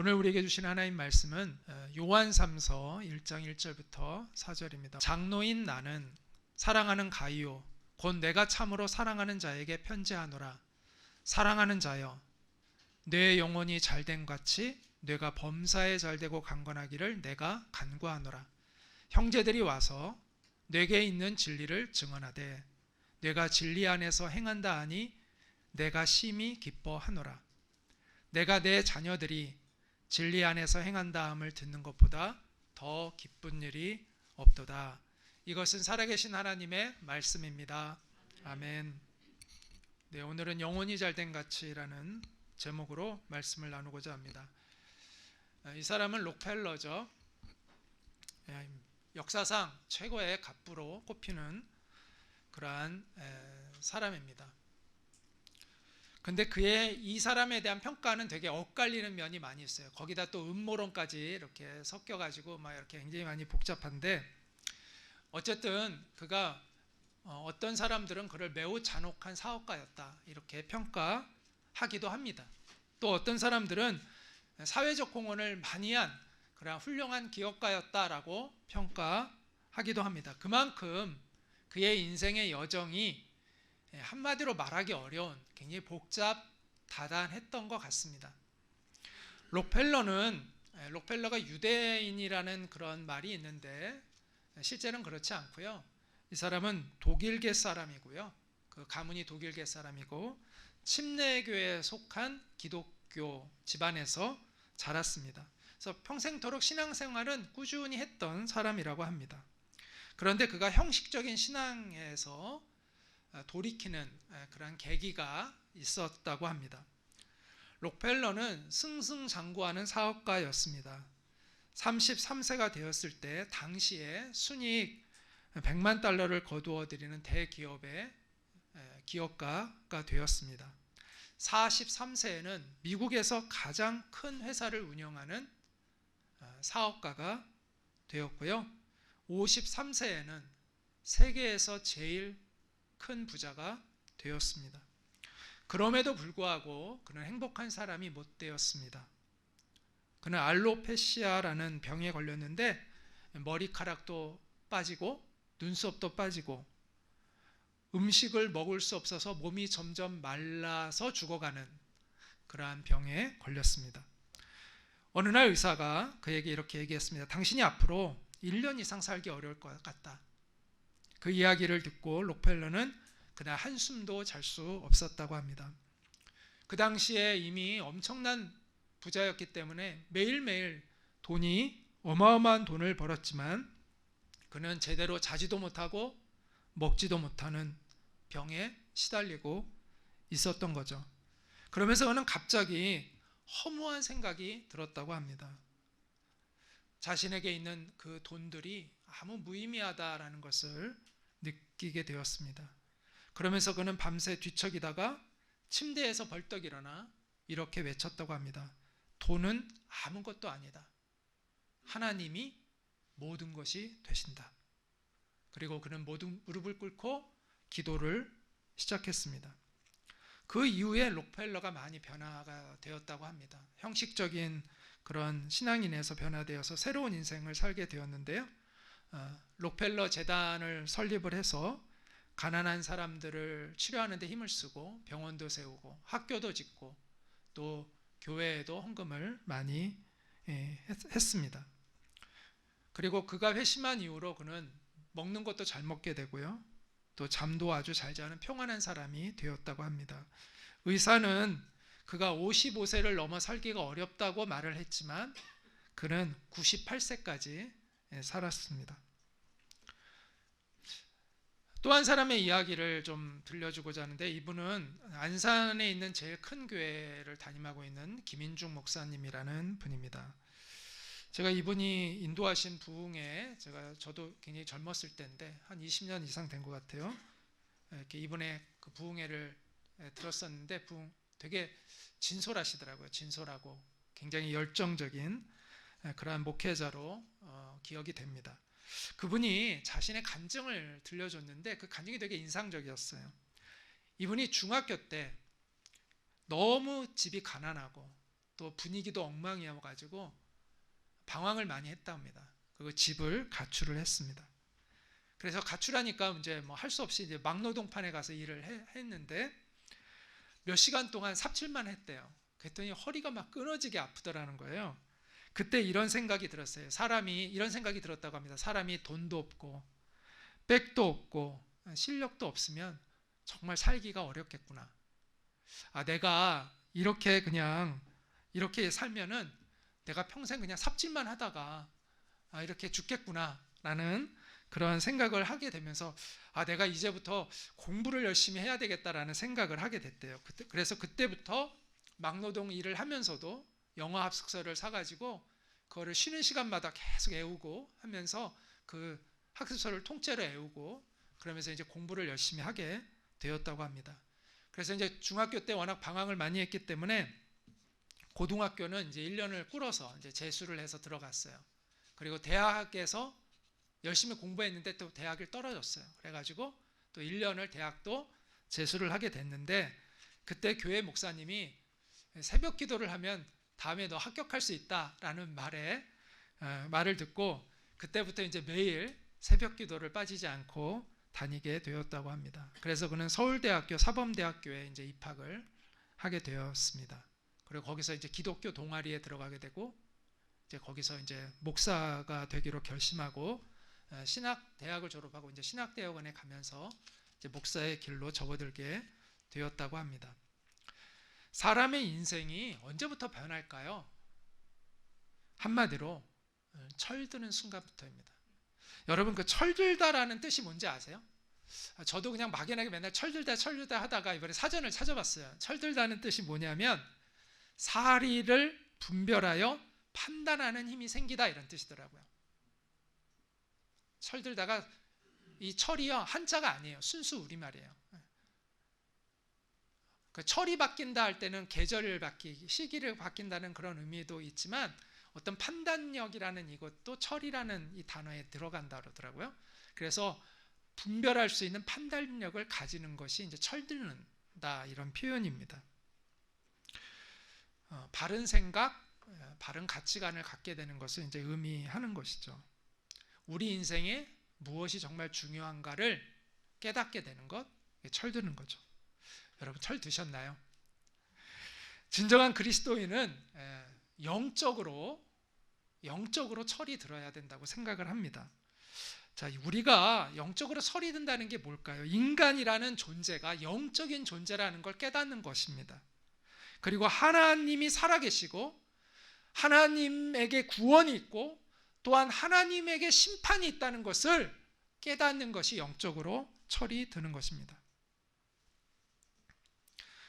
오늘 우리에게 주신 하나님 말씀은 요한3서 1장 1절부터 4절입니다. 장로인 나는 사랑하는 가이오 곧 내가 참으로 사랑하는 자에게 편지하노라. 사랑하는 자여, 내 영혼이 잘됨 같이 뇌가 범사에 잘되고 강건하기를 내가 간구하노라. 형제들이 와서 뇌게 있는 진리를 증언하되 뇌가 진리 안에서 행한다 하니 내가 심히 기뻐하노라. 내가 내 자녀들이 진리 안에서 행한다 함을 듣는 것보다 더 기쁜 일이 없도다. 이것은 살아계신 하나님의 말씀입니다. 아멘. 네, 오늘은 영혼이 잘된 가치라는 제목으로 말씀을 나누고자 합니다. 이 사람은 록펠러죠. 역사상 최고의 갑부로 꼽히는 그러한 사람입니다. 근데 이 사람에 대한 평가는 되게 엇갈리는 면이 많이 있어요. 거기다 또 음모론까지 이렇게 섞여가지고 막 이렇게 굉장히 많이 복잡한데, 어쨌든 그가 어떤 사람들은 그를 매우 잔혹한 사업가였다 이렇게 평가하기도 합니다. 또 어떤 사람들은 사회적 공헌을 많이 한 그런 훌륭한 기업가였다라고 평가하기도 합니다. 그만큼 그의 인생의 여정이 한마디로 말하기 어려운 굉장히 복잡다단했던 것 같습니다. 록펠러가 유대인이라는 그런 말이 있는데 실제는 그렇지 않고요. 이 사람은 독일계 사람이고요. 그 가문이 독일계 사람이고 침례교에 속한 기독교 집안에서 자랐습니다. 그래서 평생토록 신앙생활은 꾸준히 했던 사람이라고 합니다. 그런데 그가 형식적인 신앙에서 돌이키는 그런 계기가 있었다고 합니다. 록펠러는 승승장구하는 사업가였습니다. 33세가 되었을 때 당시에 순이익 100만 달러를 거두어 들이는 대기업의 기업가가 되었습니다. 43세에는 미국에서 가장 큰 회사를 운영하는 사업가가 되었고요. 53세에는 세계에서 제일 큰 부자가 되었습니다. 그럼에도 불구하고 그는 행복한 사람이 못 되었습니다. 그는 알로페시아라는 병에 걸렸는데 머리카락도 빠지고 눈썹도 빠지고 음식을 먹을 수 없어서 몸이 점점 말라서 죽어가는 그러한 병에 걸렸습니다. 어느 날 의사가 그에게 이렇게 얘기했습니다. 당신이 앞으로 1년 이상 살기 어려울 것 같다. 그 이야기를 듣고 록펠러는 그날 한숨도 잘 수 없었다고 합니다. 그 당시에 이미 엄청난 부자였기 때문에 매일매일 어마어마한 돈을 벌었지만 그는 제대로 자지도 못하고 먹지도 못하는 병에 시달리고 있었던 거죠. 그러면서 그는 갑자기 허무한 생각이 들었다고 합니다. 자신에게 있는 그 돈들이 아무 무의미하다라는 것을 느끼게 되었습니다. 그러면서 그는 밤새 뒤척이다가 침대에서 벌떡 일어나 이렇게 외쳤다고 합니다. 돈은 아무것도 아니다. 하나님이 모든 것이 되신다. 그리고 그는 모든 무릎을 꿇고 기도를 시작했습니다. 그 이후에 록펠러가 많이 변화가 되었다고 합니다. 형식적인 그런 신앙인에서 변화되어서 새로운 인생을 살게 되었는데요. 록펠러 재단을 설립을 해서 가난한 사람들을 치료하는 데 힘을 쓰고 병원도 세우고 학교도 짓고 또 교회에도 헌금을 많이 했습니다. 그리고 그가 회심한 이후로 그는 먹는 것도 잘 먹게 되고요. 또 잠도 아주 잘 자는 평안한 사람이 되었다고 합니다. 의사는 그가 55세를 넘어 살기가 어렵다고 말을 했지만 그는 98세까지 살았습니다. 또 한 사람의 이야기를 좀 들려주고자 하는데, 이분은 안산에 있는 제일 큰 교회를 담임하고 있는 김인중 목사님이라는 분입니다. 제가 이분이 인도하신 부흥회, 저도 굉장히 젊었을 때인데 한 20년 이상 된 것 같아요. 이렇게 이분의 그 부흥회를 들었었는데 되게 진솔하시더라고요. 진솔하고 굉장히 열정적인 그러한 목회자로 기억이 됩니다. 그분이 자신의 간증을 들려줬는데 그 간증이 되게 인상적이었어요. 이분이 중학교 때 너무 집이 가난하고 또 분위기도 엉망이어가지고 방황을 많이 했답니다. 그리고 집을 가출을 했습니다. 그래서 가출하니까 이제 뭐 할 수 없이 이제 막노동판에 가서 일을 했는데 몇 시간 동안 삽질만 했대요. 그랬더니 허리가 막 끊어지게 아프더라는 거예요. 그때 이런 생각이 들었어요. 사람이 이런 생각이 들었다고 합니다. 사람이 돈도 없고 백도 없고 실력도 없으면 정말 살기가 어렵겠구나. 내가 이렇게 살면은 내가 평생 그냥 삽질만 하다가 이렇게 죽겠구나라는 그런 생각을 하게 되면서 내가 이제부터 공부를 열심히 해야 되겠다라는 생각을 하게 됐대요. 그래서 그때부터 막노동 일을 하면서도 영어 학습서를 사가지고 그거를 쉬는 시간마다 계속 외우고 하면서 그 학습서를 통째로 외우고 그러면서 이제 공부를 열심히 하게 되었다고 합니다. 그래서 이제 중학교 때 워낙 방황을 많이 했기 때문에 고등학교는 이제 1년을 꿇어서 이제 재수를 해서 들어갔어요. 그리고 대학에서 열심히 공부했는데 또 대학을 떨어졌어요. 그래가지고 또 1년을 대학도 재수를 하게 됐는데 그때 교회 목사님이 새벽 기도를 하면 다음에 너 합격할 수 있다라는 말을 듣고 그때부터 이제 매일 새벽 기도를 빠지지 않고 다니게 되었다고 합니다. 그래서 그는 서울대학교 사범대학교에 이제 입학을 하게 되었습니다. 그리고 거기서 이제 기독교 동아리에 들어가게 되고 이제 거기서 이제 목사가 되기로 결심하고 대학을 졸업하고 이제 신학대학원에 가면서 이제 목사의 길로 접어들게 되었다고 합니다. 사람의 인생이 언제부터 변할까요? 한마디로 철드는 순간부터입니다. 여러분 그 철들다라는 뜻이 뭔지 아세요? 저도 그냥 막연하게 맨날 철들다 하다가 이번에 사전을 찾아봤어요. 철들다는 뜻이 뭐냐면 사리를 분별하여 판단하는 힘이 생기다 이런 뜻이더라고요. 철들다가 이 철이요 한자가 아니에요. 순수 우리말이에요. 그 철이 바뀐다 할 때는 계절을 바뀌기, 시기를 바뀐다는 그런 의미도 있지만 어떤 판단력이라는 이것도 철이라는 이 단어에 들어간다 그러더라고요. 그래서 분별할 수 있는 판단력을 가지는 것이 이제 철드는다 이런 표현입니다. 바른 생각, 바른 가치관을 갖게 되는 것을 이제 의미하는 것이죠. 우리 인생에 무엇이 정말 중요한가를 깨닫게 되는 것, 철드는 거죠. 여러분 철 드셨나요? 진정한 그리스도인은 영적으로 철이 들어야 된다고 생각을 합니다. 자, 우리가 영적으로 철이 든다는 게 뭘까요? 인간이라는 존재가 영적인 존재라는 걸 깨닫는 것입니다. 그리고 하나님이 살아계시고 하나님에게 구원이 있고 또한 하나님에게 심판이 있다는 것을 깨닫는 것이 영적으로 철이 드는 것입니다.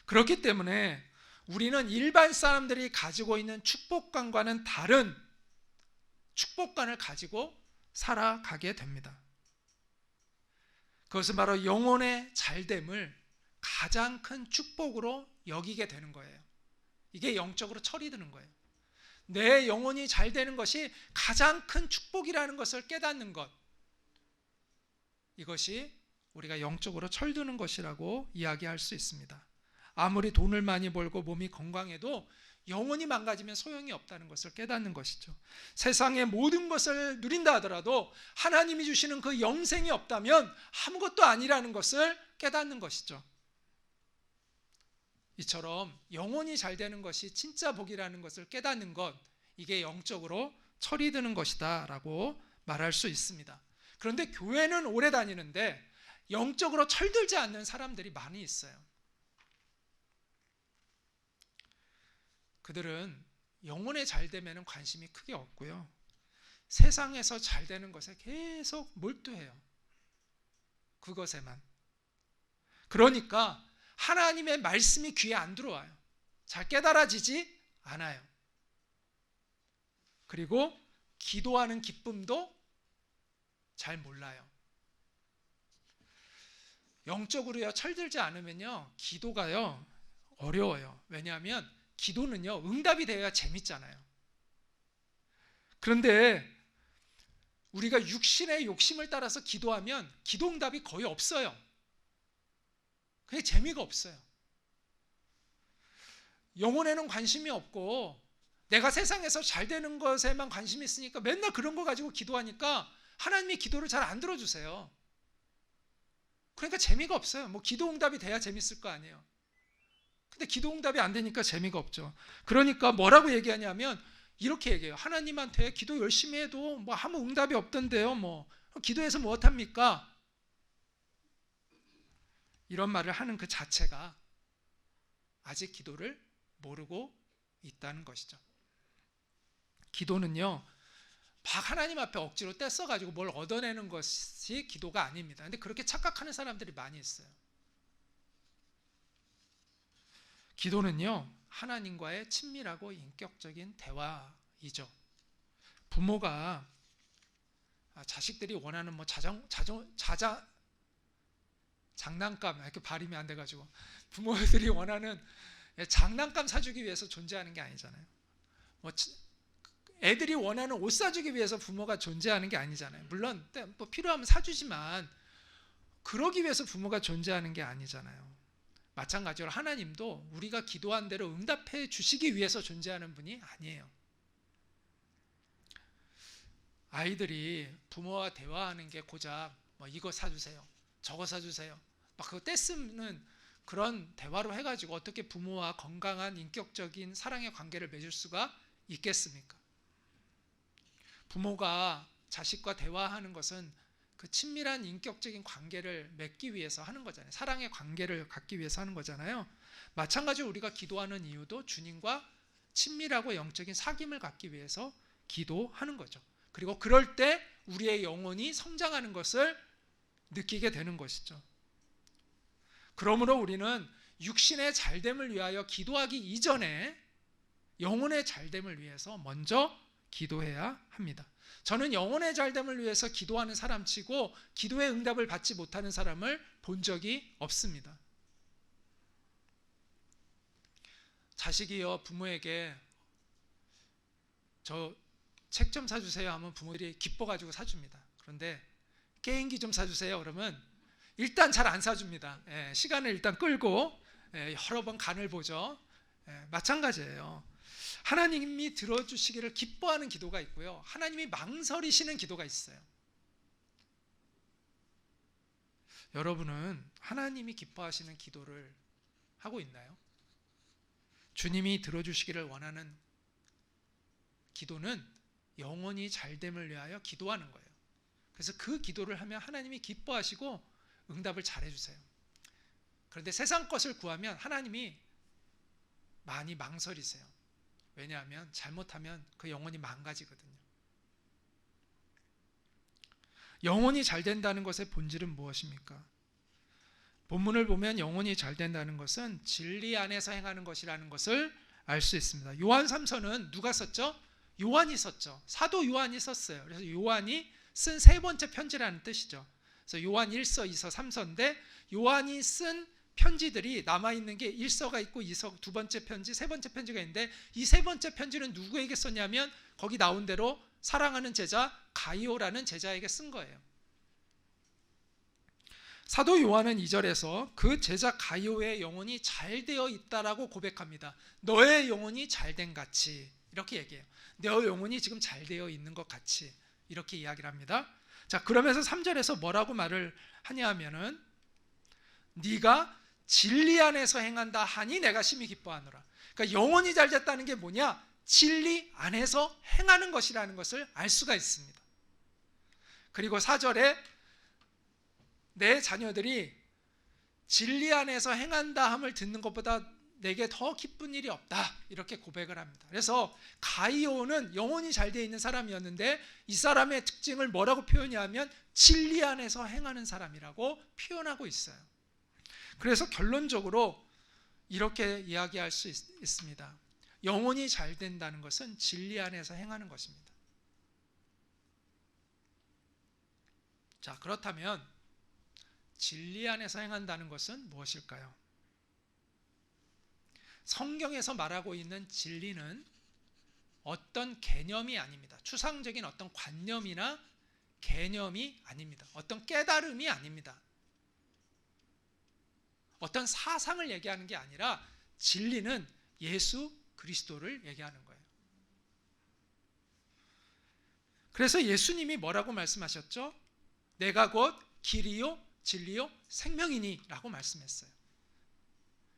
그렇기 때문에 우리는 일반 사람들이 가지고 있는 축복관과는 다른 축복관을 가지고 살아가게 됩니다. 그것은 바로 영혼의 잘됨을 가장 큰 축복으로 여기게 되는 거예요. 이게 영적으로 철이 드는 거예요. 내 영혼이 잘 되는 것이 가장 큰 축복이라는 것을 깨닫는 것, 이것이 우리가 영적으로 철드는 것이라고 이야기할 수 있습니다. 아무리 돈을 많이 벌고 몸이 건강해도 영혼이 망가지면 소용이 없다는 것을 깨닫는 것이죠. 세상의 모든 것을 누린다 하더라도 하나님이 주시는 그 영생이 없다면 아무것도 아니라는 것을 깨닫는 것이죠. 이처럼 영혼이 잘 되는 것이 진짜 복이라는 것을 깨닫는 것, 이게 영적으로 철이 드는 것이다 라고 말할 수 있습니다. 그런데 교회는 오래 다니는데 영적으로 철들지 않는 사람들이 많이 있어요. 그들은 영혼에 잘 되면 관심이 크게 없고요, 세상에서 잘 되는 것에 계속 몰두해요. 그것에만. 그러니까 하나님의 말씀이 귀에 안 들어와요. 잘 깨달아지지 않아요. 그리고 기도하는 기쁨도 잘 몰라요. 영적으로요 철들지 않으면요 기도가요 어려워요. 왜냐하면 기도는요 응답이 되어야 재밌잖아요. 그런데 우리가 육신의 욕심을 따라서 기도하면 기도 응답이 거의 없어요. 그게 재미가 없어요. 영혼에는 관심이 없고 내가 세상에서 잘 되는 것에만 관심이 있으니까 맨날 그런 거 가지고 기도하니까 하나님이 기도를 잘 안 들어주세요. 그러니까 재미가 없어요. 뭐 기도 응답이 돼야 재밌을 거 아니에요. 근데 기도 응답이 안 되니까 재미가 없죠. 그러니까 뭐라고 얘기하냐면 이렇게 얘기해요. 하나님한테 기도 열심히 해도 뭐 아무 응답이 없던데요. 뭐 기도해서 무엇합니까? 이런 말을 하는 그 자체가 아직 기도를 모르고 있다는 것이죠. 기도는요, 막 하나님 앞에 억지로 떼써가지고 뭘 얻어내는 것이 기도가 아닙니다. 근데 그렇게 착각하는 사람들이 많이 있어요. 기도는요, 하나님과의 친밀하고 인격적인 대화이죠. 부모가 자식들이 원하는 뭐 장난감, 이렇게 발음이 안 돼가지고 부모들이 원하는 장난감 사주기 위해서 존재하는 게 아니잖아요. 뭐 애들이 원하는 옷 사주기 위해서 부모가 존재하는 게 아니잖아요. 물론 뭐 필요하면 사주지만 그러기 위해서 부모가 존재하는 게 아니잖아요. 마찬가지로 하나님도 우리가 기도한 대로 응답해 주시기 위해서 존재하는 분이 아니에요. 아이들이 부모와 대화하는 게 고작 뭐 이거 사주세요, 저거 사주세요, 막 그거 떼쓰는 그런 대화로 해가지고 어떻게 부모와 건강한 인격적인 사랑의 관계를 맺을 수가 있겠습니까? 부모가 자식과 대화하는 것은 그 친밀한 인격적인 관계를 맺기 위해서 하는 거잖아요. 사랑의 관계를 갖기 위해서 하는 거잖아요. 마찬가지로 우리가 기도하는 이유도 주님과 친밀하고 영적인 사귐을 갖기 위해서 기도하는 거죠. 그리고 그럴 때 우리의 영혼이 성장하는 것을 느끼게 되는 것이죠. 그러므로 우리는 육신의 잘됨을 위하여 기도하기 이전에 영혼의 잘됨을 위해서 먼저 기도해야 합니다. 저는 영혼의 잘됨을 위해서 기도하는 사람치고 기도의 응답을 받지 못하는 사람을 본 적이 없습니다. 자식이요, 부모에게 저 책 좀 사주세요 하면 부모들이 기뻐가지고 사줍니다. 그런데 게임기 좀 사주세요 그러면 일단 잘 안 사줍니다. 시간을 일단 끌고 여러 번 간을 보죠. 마찬가지예요. 하나님이 들어주시기를 기뻐하는 기도가 있고요, 하나님이 망설이시는 기도가 있어요. 여러분은 하나님이 기뻐하시는 기도를 하고 있나요? 주님이 들어주시기를 원하는 기도는 영혼이 잘됨을 위하여 기도하는 거예요. 그래서 그 기도를 하면 하나님이 기뻐하시고 응답을 잘해주세요. 그런데 세상 것을 구하면 하나님이 많이 망설이세요. 왜냐하면 잘못하면 그 영혼이 망가지거든요. 영혼이 잘 된다는 것의 본질은 무엇입니까? 본문을 보면 영혼이 잘 된다는 것은 진리 안에서 행하는 것이라는 것을 알 수 있습니다. 요한 3서는 누가 썼죠? 요한이 썼죠. 사도 요한이 썼어요. 그래서 요한이 쓴 세 번째 편지라는 뜻이죠. 그래서 요한 1서, 2서, 3서인데 요한이 쓴 편지들이 남아있는 게 1서가 있고 2서, 두 번째 편지, 세 번째 편지가 있는데 이 세 번째 편지는 누구에게 썼냐면 거기 나온 대로 사랑하는 제자 가이오라는 제자에게 쓴 거예요. 사도 요한은 2절에서 그 제자 가이오의 영혼이 잘 되어 있다라고 고백합니다. 너의 영혼이 잘된 같이, 이렇게 얘기해요. 내 영혼이 지금 잘 되어 있는 것 같이, 이렇게 이야기를 합니다. 자, 그러면서 3절에서 뭐라고 말을 하냐 하면은 네가 진리 안에서 행한다 하니 내가 심히 기뻐하노라. 그러니까 영혼이 잘 됐다는 게 뭐냐? 진리 안에서 행하는 것이라는 것을 알 수가 있습니다. 그리고 4절에 내 자녀들이 진리 안에서 행한다 함을 듣는 것보다 내게 더 기쁜 일이 없다, 이렇게 고백을 합니다. 그래서 가이오는 영혼이 잘 되어 있는 사람이었는데 이 사람의 특징을 뭐라고 표현하냐면 진리 안에서 행하는 사람이라고 표현하고 있어요. 그래서 결론적으로 이렇게 이야기할 수 있습니다. 영혼이 잘 된다는 것은 진리 안에서 행하는 것입니다. 자, 그렇다면 진리 안에서 행한다는 것은 무엇일까요? 성경에서 말하고 있는 진리는 어떤 개념이 아닙니다. 추상적인 어떤 관념이나 개념이 아닙니다. 어떤 깨달음이 아닙니다. 어떤 사상을 얘기하는 게 아니라 진리는 예수 그리스도를 얘기하는 거예요. 그래서 예수님이 뭐라고 말씀하셨죠? 내가 곧 길이요 진리요 생명이니 라고 말씀했어요.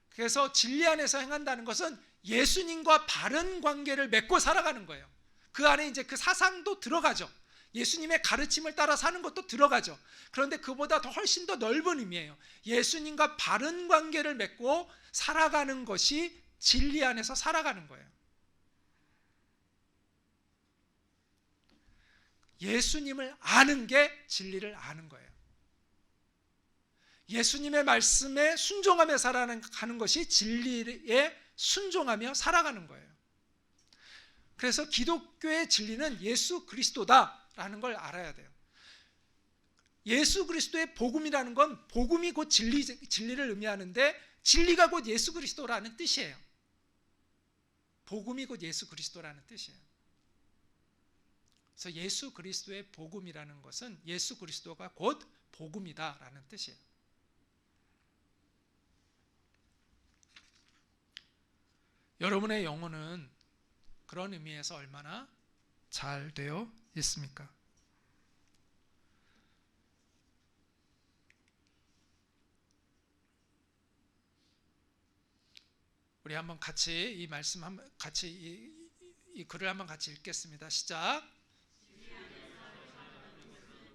그래서 진리 안에서 행한다는 것은 예수님과 바른 관계를 맺고 살아가는 거예요. 그 안에 이제 그 사상도 들어가죠. 예수님의 가르침을 따라 사는 것도 들어가죠. 그런데 그보다 더 훨씬 더 넓은 의미예요. 예수님과 바른 관계를 맺고 살아가는 것이 진리 안에서 살아가는 거예요. 예수님을 아는 게 진리를 아는 거예요. 예수님의 말씀에 순종하며 살아가는 것이 진리에 순종하며 살아가는 거예요. 그래서 기독교의 진리는 예수 그리스도다라는 걸 알아야 돼요. 예수 그리스도의 복음이라는 건 복음이 곧 진리를 의미하는데 진리가 곧 예수 그리스도라는 뜻이에요. 복음이 곧 예수 그리스도라는 뜻이에요. 그래서 예수 그리스도의 복음이라는 것은 예수 그리스도가 곧 복음이다라는 뜻이에요. 여러분의 영혼은 그런 의미에서 얼마나 잘 되어 있습니까? 우리 한번 같이 이 말씀 같이 이 글을 한번 같이 읽겠습니다. 시작.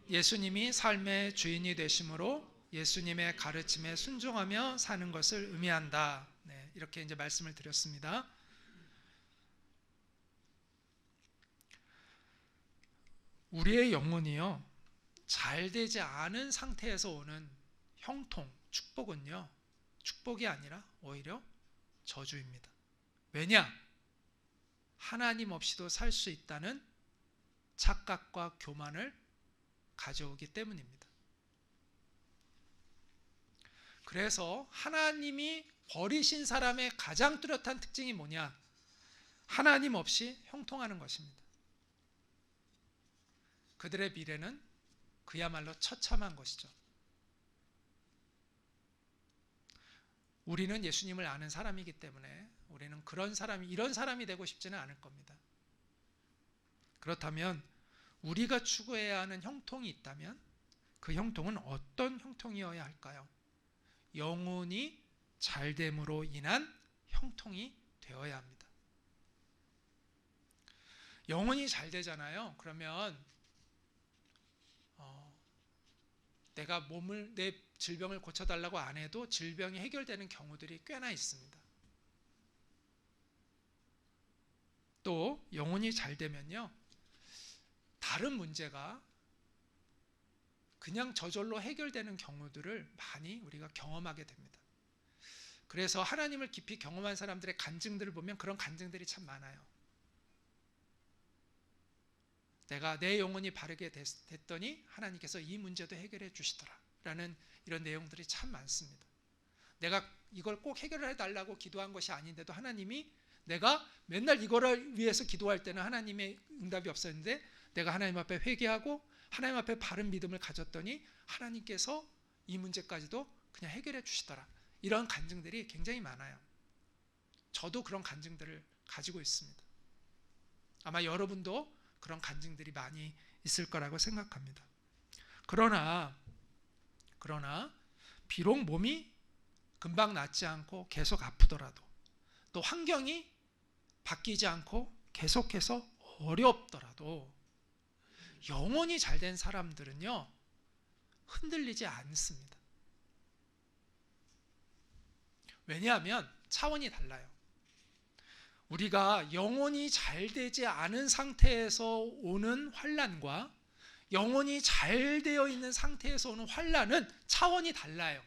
예수님이 삶의 주인이 되심으로 예수님의 가르침에 순종하며 사는 것을 의미한다. 네, 이렇게 이제 말씀을 드렸습니다. 우리의 영혼이요, 잘 되지 않은 상태에서 오는 형통, 축복은요, 축복이 아니라 오히려 저주입니다. 왜냐? 하나님 없이도 살 수 있다는 착각과 교만을 가져오기 때문입니다. 그래서 하나님이 버리신 사람의 가장 뚜렷한 특징이 뭐냐? 하나님 없이 형통하는 것입니다. 그들의 미래는 그야말로 처참한 것이죠. 우리는 예수님을 아는 사람이기 때문에 우리는 이런 사람이 되고 싶지는 않을 겁니다. 그렇다면 우리가 추구해야 하는 형통이 있다면 그 형통은 어떤 형통이어야 할까요? 영혼이 잘됨으로 인한 형통이 되어야 합니다. 영혼이 잘 되잖아요. 그러면 내가 내 질병을 고쳐달라고 안 해도 질병이 해결되는 경우들이 꽤나 있습니다. 또 영혼이 잘 되면요, 다른 문제가 그냥 저절로 해결되는 경우들을 많이 우리가 경험하게 됩니다. 그래서 하나님을 깊이 경험한 사람들의 간증들을 보면 그런 간증들이 참 많아요. 내가 내 영혼이 바르게 됐더니 하나님께서 이 문제도 해결해 주시더라 라는 이런 내용들이 참 많습니다. 내가 이걸 꼭 해결을 해달라고 기도한 것이 아닌데도 하나님이, 내가 맨날 이거를 위해서 기도할 때는 하나님의 응답이 없었는데 내가 하나님 앞에 회개하고 하나님 앞에 바른 믿음을 가졌더니 하나님께서 이 문제까지도 그냥 해결해 주시더라. 이런 간증들이 굉장히 많아요. 저도 그런 간증들을 가지고 있습니다. 아마 여러분도 그런 간증들이 많이 있을 거라고 생각합니다. 그러나 비록 몸이 금방 낫지 않고 계속 아프더라도, 또 환경이 바뀌지 않고 계속해서 어렵더라도 영혼이 잘된 사람들은요, 흔들리지 않습니다. 왜냐하면 차원이 달라요. 우리가 영혼이 잘 되지 않은 상태에서 오는 환난과 영혼이 잘 되어 있는 상태에서 오는 환난은 차원이 달라요.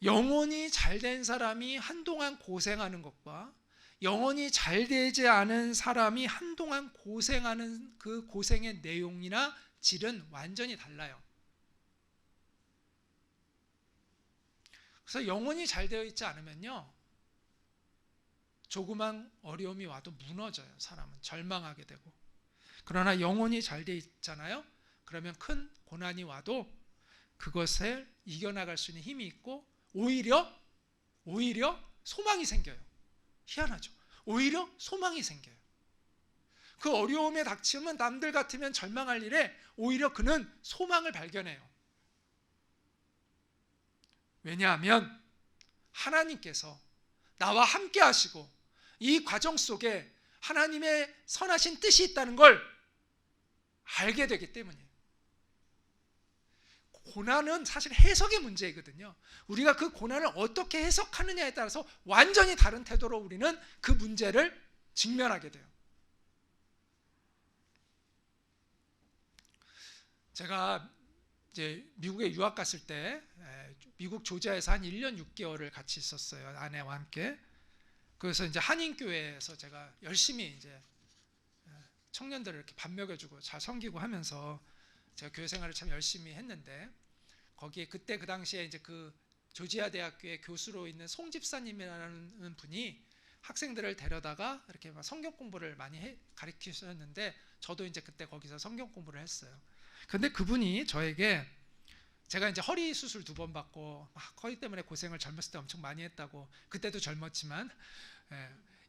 영혼이 잘 된 사람이 한동안 고생하는 것과 영혼이 잘 되지 않은 사람이 한동안 고생하는 그 고생의 내용이나 질은 완전히 달라요. 그래서 영혼이 잘 되어 있지 않으면요, 조그만 어려움이 와도 무너져요. 사람은 절망하게 되고. 그러나 영혼이 잘 되어 있잖아요. 그러면 큰 고난이 와도 그것을 이겨나갈 수 있는 힘이 있고 오히려 소망이 생겨요. 희한하죠. 오히려 소망이 생겨요. 그 어려움에 닥치면 남들 같으면 절망할 일에 오히려 그는 소망을 발견해요. 왜냐하면 하나님께서 나와 함께 하시고 이 과정 속에 하나님의 선하신 뜻이 있다는 걸 알게 되기 때문이에요. 고난은 사실 해석의 문제이거든요. 우리가 그 고난을 어떻게 해석하느냐에 따라서 완전히 다른 태도로 우리는 그 문제를 직면하게 돼요. 제가 이제 미국에 유학 갔을 때 미국 조지아에서 한 1년 6개월을 같이 있었어요. 아내와 함께. 그래서 이제 한인교회에서 제가 열심히 이제 청년들을 이렇게 밥 먹여주고 잘 섬기고 하면서 제가 교회 생활을 참 열심히 했는데 거기에 그때 그 당시에 이제 그 조지아 대학교의 교수로 있는 송 집사님이라는 분이 학생들을 데려다가 이렇게 막 성경 공부를 많이 가르치셨는데 저도 이제 그때 거기서 성경 공부를 했어요. 근데 그분이 저에게 제가 이제 허리 수술 2번 받고 허리 때문에 고생을 젊었을 때 엄청 많이 했다고 그때도 젊었지만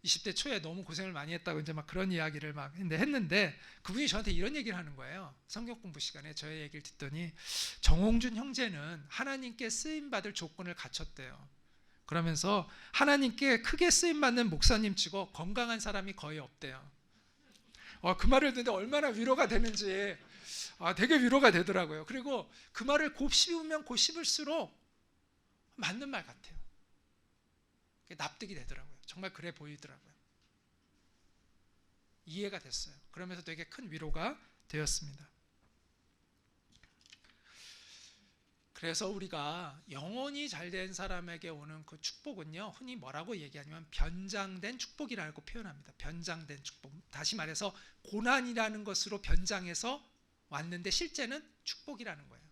20대 초에 너무 고생을 많이 했다고 이제 막 그런 이야기를 막 했는데 그분이 저한테 이런 얘기를 하는 거예요. 성경 공부 시간에 저의 얘기를 듣더니 정홍준 형제는 하나님께 쓰임 받을 조건을 갖췄대요. 그러면서 하나님께 크게 쓰임 받는 목사님치고 건강한 사람이 거의 없대요. 그 말을 듣는데 얼마나 위로가 되는지 되게 위로가 되더라고요. 그리고 그 말을 곱씹으면 곱씹을수록 맞는 말 같아요. 납득이 되더라고요. 정말 그래 보이더라고요. 이해가 됐어요. 그러면서 되게 큰 위로가 되었습니다. 그래서 우리가 영혼이 잘된 사람에게 오는 그 축복은요, 흔히 뭐라고 얘기하냐면 변장된 축복이라고 표현합니다. 변장된 축복. 다시 말해서 고난이라는 것으로 변장해서 왔는데 실제는 축복이라는 거예요.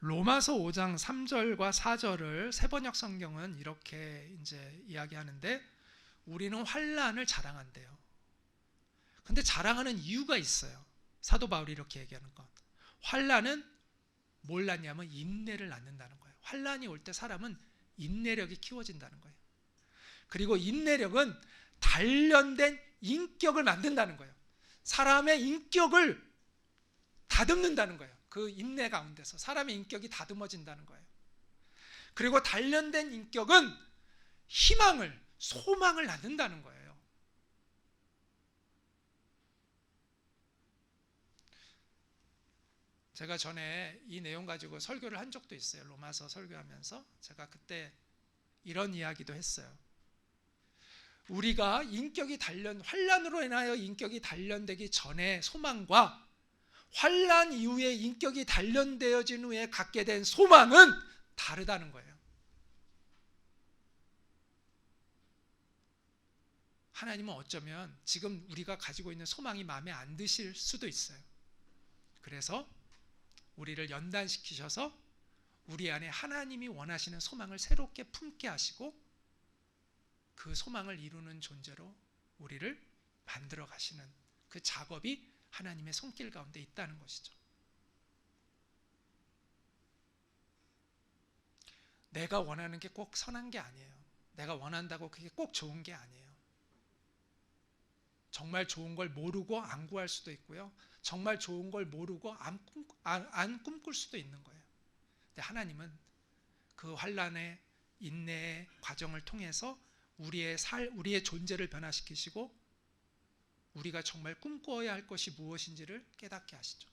로마서 5장 3절과 4절을 세번역 성경은 이렇게 이제 이야기하는데 우리는 환난을 자랑한대요. 근데 자랑하는 이유가 있어요. 사도 바울이 이렇게 얘기하는 것. 환난은 뭘 낳냐면 인내를 낳는다는 거예요. 환난이 올 때 사람은 인내력이 키워진다는 거예요. 그리고 인내력은 단련된 인격을 만든다는 거예요. 사람의 인격을 다듬는다는 거예요. 그 인내 가운데서 사람의 인격이 다듬어진다는 거예요. 그리고 단련된 인격은 희망을, 소망을 낳는다는 거예요. 제가 전에 이 내용 가지고 설교를 한 적도 있어요. 로마서 설교하면서 제가 그때 이런 이야기도 했어요. 우리가 인격이 환난으로 인하여 인격이 단련되기 전에 소망과 환난 이후에 인격이 단련되어진 후에 갖게 된 소망은 다르다는 거예요. 하나님은 어쩌면 지금 우리가 가지고 있는 소망이 마음에 안 드실 수도 있어요. 그래서 우리를 연단시키셔서 우리 안에 하나님이 원하시는 소망을 새롭게 품게 하시고 그 소망을 이루는 존재로 우리를 만들어 가시는 그 작업이 하나님의 손길 가운데 있다는 것이죠. 내가 원하는 게 꼭 선한 게 아니에요. 내가 원한다고 그게 꼭 좋은 게 아니에요. 정말 좋은 걸 모르고 안 구할 수도 있고요. 정말 좋은 걸 모르고 안 꿈꿀 수도 있는 거예요. 근데 하나님은 그 환난의 인내의 과정을 통해서 우리의 존재를 변화시키시고 우리가 정말 꿈꿔야 할 것이 무엇인지를 깨닫게 하시죠.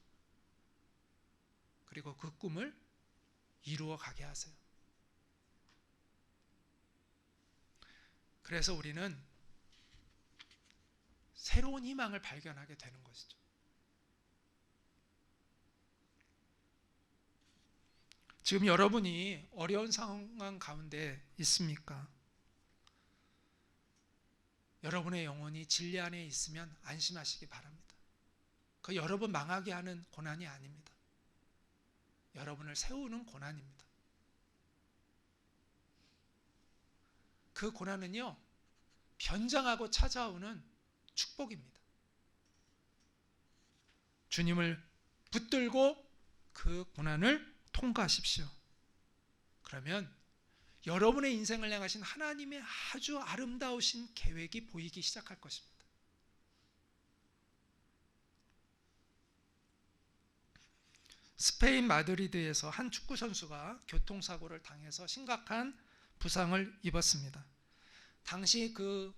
그리고 그 꿈을 이루어 가게 하세요. 그래서 우리는 새로운 희망을 발견하게 되는 것이죠. 지금 여러분이 어려운 상황 가운데 있습니까? 여러분의 영혼이 진리 안에 있으면 안심하시기 바랍니다. 그 여러분 망하게 하는 고난이 아닙니다. 여러분을 세우는 고난입니다. 그 고난은요, 변장하고 찾아오는 축복입니다. 주님을 붙들고 그 고난을 통과하십시오. 그러면 여러분의 인생을 향하신 하나님의 아주 아름다우신 계획이 보이기 시작할 것입니다. 스페인 마드리드에서 한 축구 선수가 교통사고를 당해서 심각한 부상을 입었습니다. 당시 그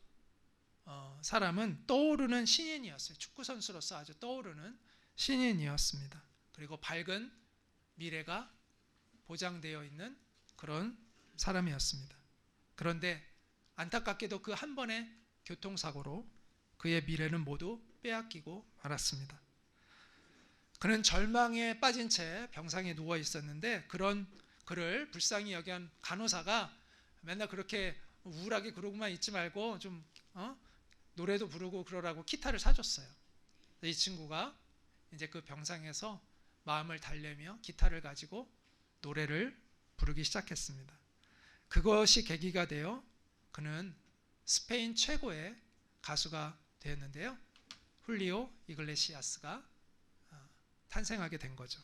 사람은 떠오르는 신인이었어요. 축구 선수로서 아주 떠오르는 신인이었습니다. 그리고 밝은 미래가 보장되어 있는 그런 사람이었습니다. 그런데 안타깝게도 그 한 번의 교통사고로 그의 미래는 모두 빼앗기고 말았습니다. 그는 절망에 빠진 채 병상에 누워 있었는데 그런 그를 불쌍히 여긴 간호사가 맨날 그렇게 우울하게 그러고만 있지 말고 좀 노래도 부르고 그러라고 기타를 사줬어요. 이 친구가 이제 그 병상에서 마음을 달래며 기타를 가지고 노래를 부르기 시작했습니다. 그것이 계기가 되어 그는 스페인 최고의 가수가 되었는데요. 훌리오 이글레시아스가 탄생하게 된 거죠.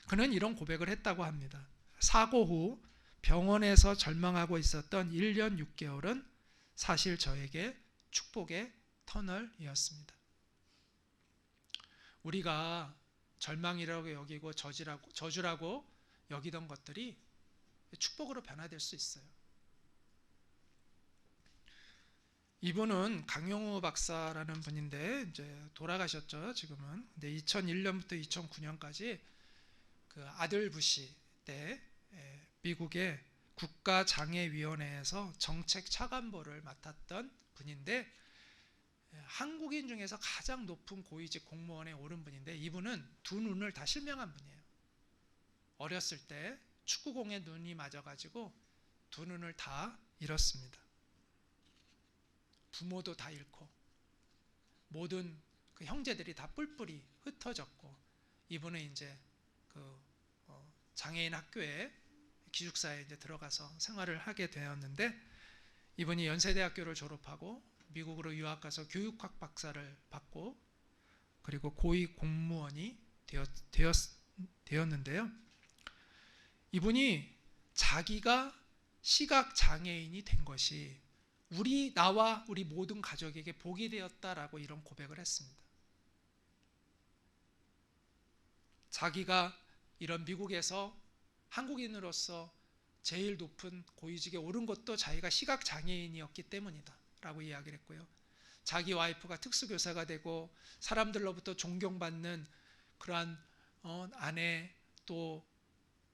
그는 이런 고백을 했다고 합니다. 사고 후 병원에서 절망하고 있었던 1년 6개월은 사실 저에게 축복의 터널이었습니다. 우리가 절망이라고 여기고 저주라고 여기던 것들이 축복으로 변화될 수 있어요. 이분은 강용우 박사라는 분인데 이제 돌아가셨죠. 지금은. 근데 2001년부터 2009년까지 그 아들 부시 때 미국의 국가장애위원회에서 정책 차관보를 맡았던 분인데 한국인 중에서 가장 높은 고위직 공무원에 오른 분인데 이분은 두 눈을 다 실명한 분이에요. 어렸을 때 축구공에 눈이 맞아가지고 두 눈을 다 잃었습니다. 부모도 다 잃고 모든 그 형제들이 다 뿔뿔이 흩어졌고 이분은 이제 그 장애인 학교에 기숙사에 이제 들어가서 생활을 하게 되었는데 이분이 연세대학교를 졸업하고 미국으로 유학 가서 교육학 박사를 받고 그리고 고위 공무원이 되었는데요. 이분이 자기가 시각 장애인이 된 것이 나와 우리 모든 가족에게 복이 되었다라고 이런 고백을 했습니다. 자기가 이런 미국에서 한국인으로서 제일 높은 고위직에 오른 것도 자기가 시각 장애인이었기 때문이다 라고 이야기를 했고요. 자기 와이프가 특수교사가 되고 사람들로부터 존경받는 그러한 아내 또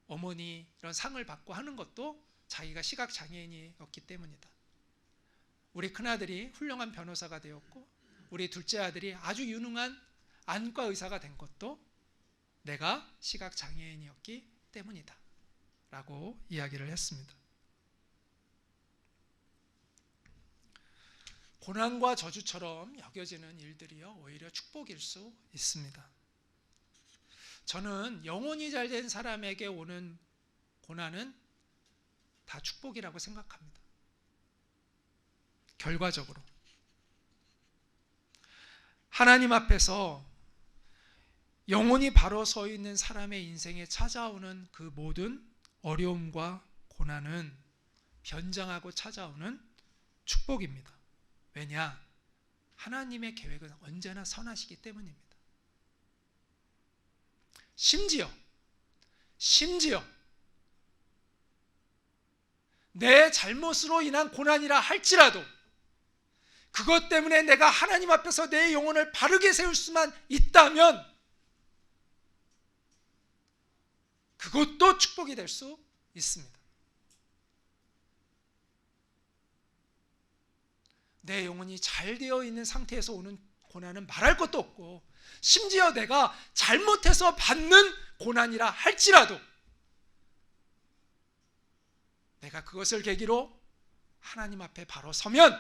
어머니 이런 상을 받고 하는 것도 자기가 시각 장애인이었기 때문이다. 우리 큰아들이 훌륭한 변호사가 되었고 우리 둘째 아들이 아주 유능한 안과 의사가 된 것도 내가 시각 장애인이었기 때문이다 라고 이야기를 했습니다. 고난과 저주처럼 여겨지는 일들이요 오히려 축복일 수 있습니다. 저는 영혼이 잘된 사람에게 오는 고난은 다 축복이라고 생각합니다. 결과적으로 하나님 앞에서 영혼이 바로 서 있는 사람의 인생에 찾아오는 그 모든 어려움과 고난은 변장하고 찾아오는 축복입니다. 왜냐? 하나님의 계획은 언제나 선하시기 때문입니다. 심지어 내 잘못으로 인한 고난이라 할지라도 그것 때문에 내가 하나님 앞에서 내 영혼을 바르게 세울 수만 있다면 그것도 축복이 될 수 있습니다. 내 영혼이 잘 되어 있는 상태에서 오는 고난은 말할 것도 없고 심지어 내가 잘못해서 받는 고난이라 할지라도 내가 그것을 계기로 하나님 앞에 바로 서면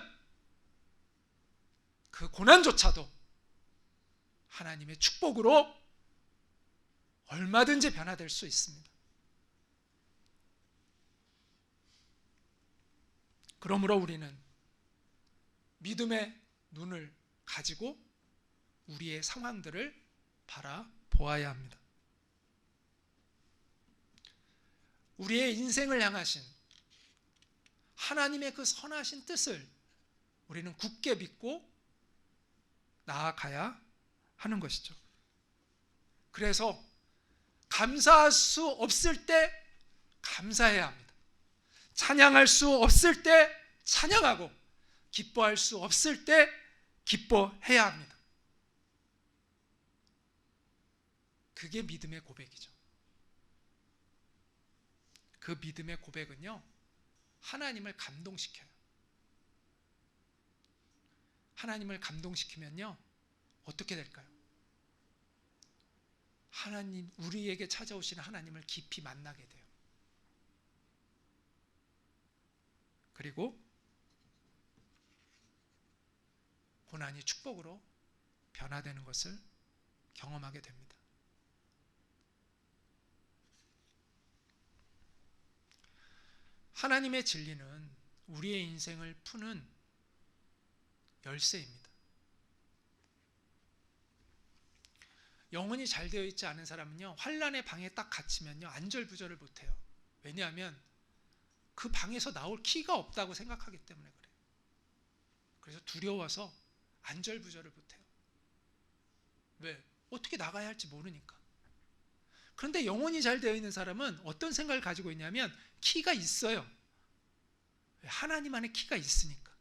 그 고난조차도 하나님의 축복으로 얼마든지 변화될 수 있습니다. 그러므로 우리는 믿음의 눈을 가지고 우리의 상황들을 바라보아야 합니다. 우리의 인생을 향하신 하나님의 그 선하신 뜻을 우리는 굳게 믿고 나아가야 하는 것이죠. 그래서 감사할 수 없을 때 감사해야 합니다. 찬양할 수 없을 때 찬양하고 기뻐할 수 없을 때 기뻐해야 합니다. 그게 믿음의 고백이죠. 그 믿음의 고백은요, 하나님을 감동시켜요. 하나님을 감동시키면요, 어떻게 될까요? 하나님, 우리에게 찾아오시는 하나님을 깊이 만나게 돼요. 그리고 고난이 축복으로 변화되는 것을 경험하게 됩니다. 하나님의 진리는 우리의 인생을 푸는 열쇠입니다. 영혼이 잘 되어 있지 않은 사람은요, 환난의 방에 딱 갇히면요, 안절부절을 못해요. 왜냐하면 그 방에서 나올 키가 없다고 생각하기 때문에 그래요. 그래서 두려워서 안절부절을 못해요. 왜? 어떻게 나가야 할지 모르니까. 그런데 영혼이 잘 되어 있는 사람은 어떤 생각을 가지고 있냐면 키가 있어요. 하나님 안에 키가 있으니까.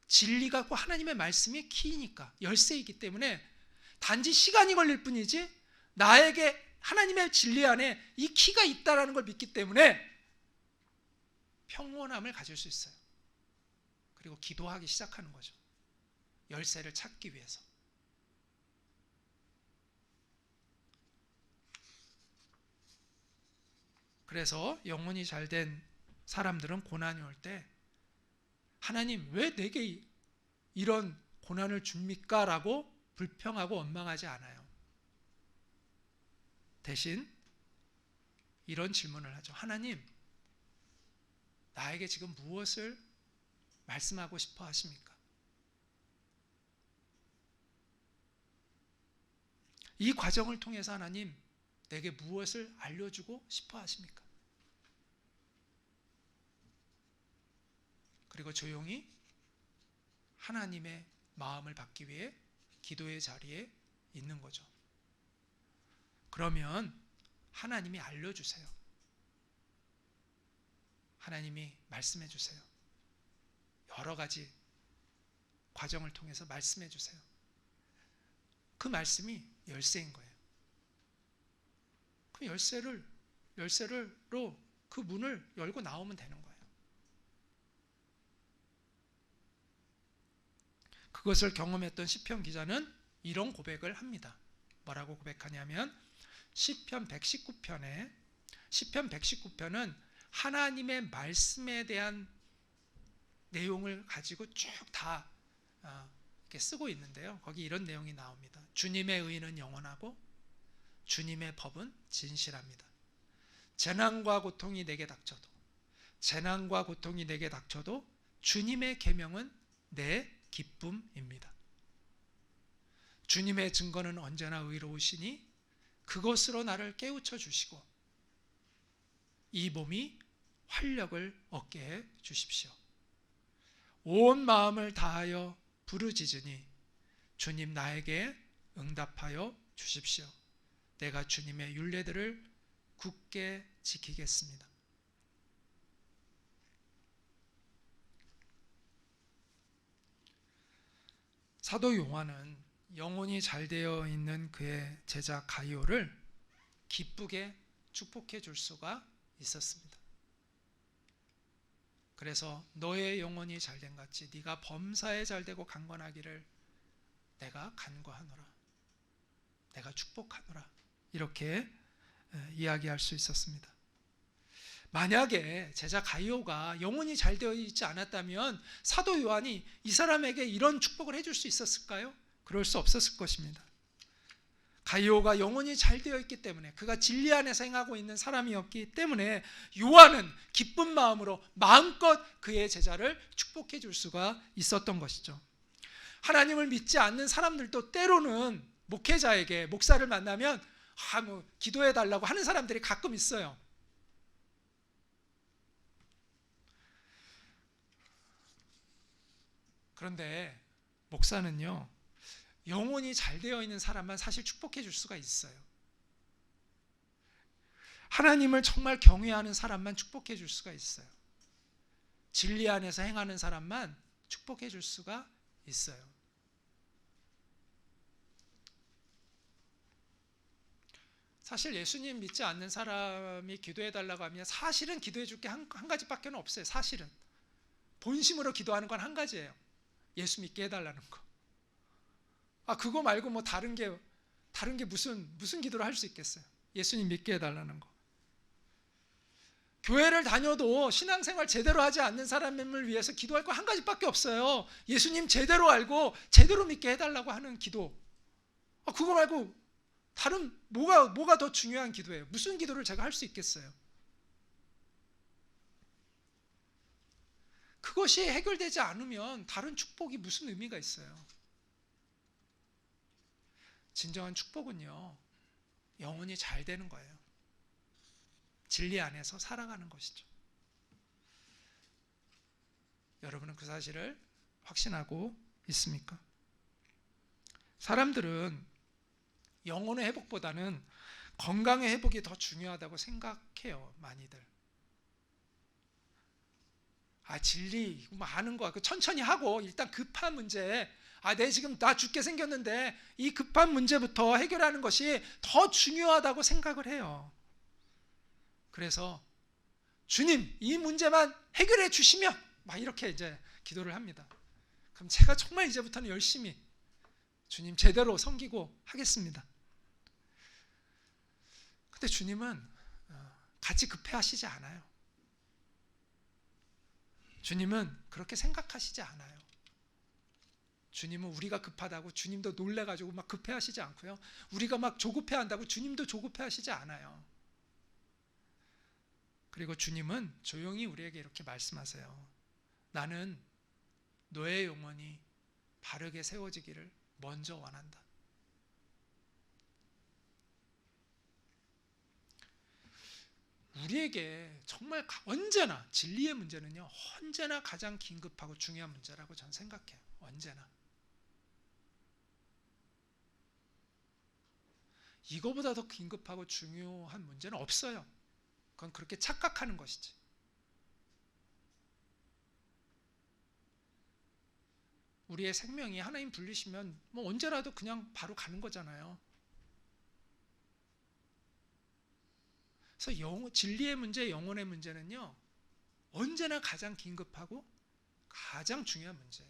진리가 고 하나님의 말씀이 키이니까, 열쇠이기 때문에 단지 시간이 걸릴 뿐이지 나에게 하나님의 진리 안에 이 키가 있다는 걸 믿기 때문에 평온함을 가질 수 있어요. 그리고 기도하기 시작하는 거죠. 열쇠를 찾기 위해서. 그래서 영혼이 잘된 사람들은 고난이 올 때 하나님 왜 내게 이런 고난을 줍니까? 라고 불평하고 원망하지 않아요. 대신 이런 질문을 하죠. 하나님, 나에게 지금 무엇을 말씀하고 싶어 하십니까? 이 과정을 통해서 하나님, 내게 무엇을 알려주고 싶어 하십니까? 그리고 조용히 하나님의 마음을 받기 위해 기도의 자리에 있는 거죠. 그러면 하나님이 알려주세요. 하나님이 말씀해 주세요. 여러 가지 과정을 통해서 말씀해 주세요. 그 말씀이 열쇠인 거예요. 그 열쇠로 그 문을 열고 나오면 되는 거예요. 그것을 경험했던 시편 기자는 이런 고백을 합니다. 뭐라고 고백하냐면 시편 119편은 하나님의 말씀에 대한 내용을 가지고 쭉 다 이렇게 쓰고 있는데요. 거기 이런 내용이 나옵니다. 주님의 의는 영원하고 주님의 법은 진실합니다. 재난과 고통이 내게 닥쳐도 주님의 계명은 내 기쁨입니다. 주님의 증거는 언제나 의로우시니 그것으로 나를 깨우쳐 주시고 이 몸이 활력을 얻게 해 주십시오. 온 마음을 다하여 부르짖으니 주님 나에게 응답하여 주십시오. 내가 주님의 율례들을 굳게 지키겠습니다. 사도 요한은 영혼이 잘 되어 있는 그의 제자 가이오를 기쁘게 축복해 줄 수가 있었습니다. 그래서 너의 영혼이 잘된 같이 네가 범사에 잘되고 강건하기를 내가 간구하노라, 내가 축복하노라, 이렇게 이야기할 수 있었습니다. 만약에 제자 가이오가 영혼이 잘 되어 있지 않았다면 사도 요한이 이 사람에게 이런 축복을 해줄 수 있었을까요? 그럴 수 없었을 것입니다. 가이오가 영혼이 잘 되어 있기 때문에, 그가 진리 안에서 행하고 있는 사람이었기 때문에 요한은 기쁜 마음으로 마음껏 그의 제자를 축복해 줄 수가 있었던 것이죠. 하나님을 믿지 않는 사람들도 때로는 목회자에게, 목사를 만나면 뭐 기도해 달라고 하는 사람들이 가끔 있어요. 그런데 목사는요, 영혼이 잘 되어 있는 사람만 사실 축복해 줄 수가 있어요. 하나님을 정말 경외하는 사람만 축복해 줄 수가 있어요. 진리 안에서 행하는 사람만 축복해 줄 수가 있어요. 사실 예수님 믿지 않는 사람이 기도해 달라고 하면 사실은 기도해 줄 게 한 가지밖에 없어요. 사실은 본심으로 기도하는 건 한 가지예요. 예수 믿게 해달라는 거. 그거 말고 뭐 다른 게 무슨 기도를 할 수 있겠어요? 예수님 믿게 해달라는 거. 교회를 다녀도 신앙생활 제대로 하지 않는 사람을 위해서 기도할 거 한 가지밖에 없어요. 예수님 제대로 알고 제대로 믿게 해달라고 하는 기도. 그거 말고 다른 뭐가 더 중요한 기도예요? 무슨 기도를 제가 할 수 있겠어요? 그것이 해결되지 않으면 다른 축복이 무슨 의미가 있어요? 진정한 축복은요, 영혼이 잘 되는 거예요. 진리 안에서 살아가는 것이죠. 여러분은 그 사실을 확신하고 있습니까? 사람들은 영혼의 회복보다는 건강의 회복이 더 중요하다고 생각해요. 많이들. 진리 많은 거 천천히 하고 일단 급한 문제, 내 지금 나 죽게 생겼는데 이 급한 문제부터 해결하는 것이 더 중요하다고 생각을 해요. 그래서 주님 이 문제만 해결해 주시면 막 이렇게 이제 기도를 합니다. 그럼 제가 정말 이제부터는 열심히 주님 제대로 섬기고 하겠습니다. 근데 주님은 같이 급해하시지 않아요. 주님은 그렇게 생각하시지 않아요. 주님은 우리가 급하다고 주님도 놀래가지고 막 급해하시지 않고요. 우리가 막 조급해한다고 주님도 조급해하시지 않아요. 그리고 주님은 조용히 우리에게 이렇게 말씀하세요. 나는 너의 영혼이 바르게 세워지기를 먼저 원한다. 우리에게 정말 언제나 진리의 문제는요, 언제나 가장 긴급하고 중요한 문제라고 저는 생각해요. 언제나. 이거보다 더 긴급하고 중요한 문제는 없어요. 그건 그렇게 착각하는 것이지. 우리의 생명이 하나님 불리시면 뭐 언제라도 그냥 바로 가는 거잖아요. 그래서 진리의 문제, 영혼의 문제는요, 언제나 가장 긴급하고 가장 중요한 문제예요.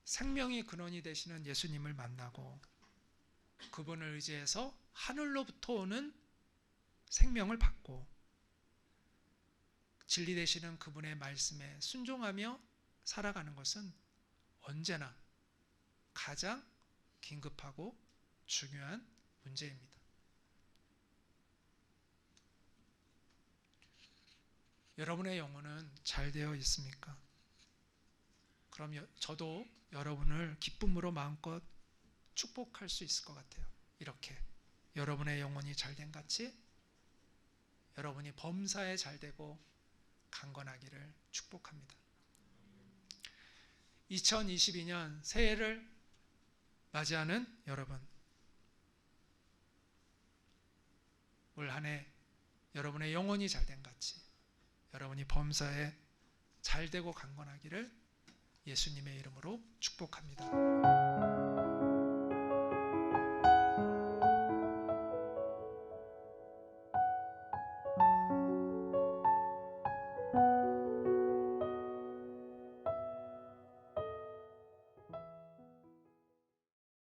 생명의 근원이 되시는 예수님을 만나고 그분을 의지해서 하늘로부터 오는 생명을 받고 진리 되시는 그분의 말씀에 순종하며 살아가는 것은 언제나 가장 긴급하고 중요한 문제입니다. 여러분의 영혼은 잘 되어 있습니까? 그럼 저도 여러분을 기쁨으로 마음껏 축복할 수 있을 것 같아요. 이렇게 여러분의 영혼이 잘된 같이 여러분이 범사에 잘되고 강건하기를 축복합니다. 2022년 새해를 맞이하는 여러분, 올 한 해 여러분의 영혼이 잘된 같이 여러분이 범사에 잘되고 강건하기를 예수님의 이름으로 축복합니다.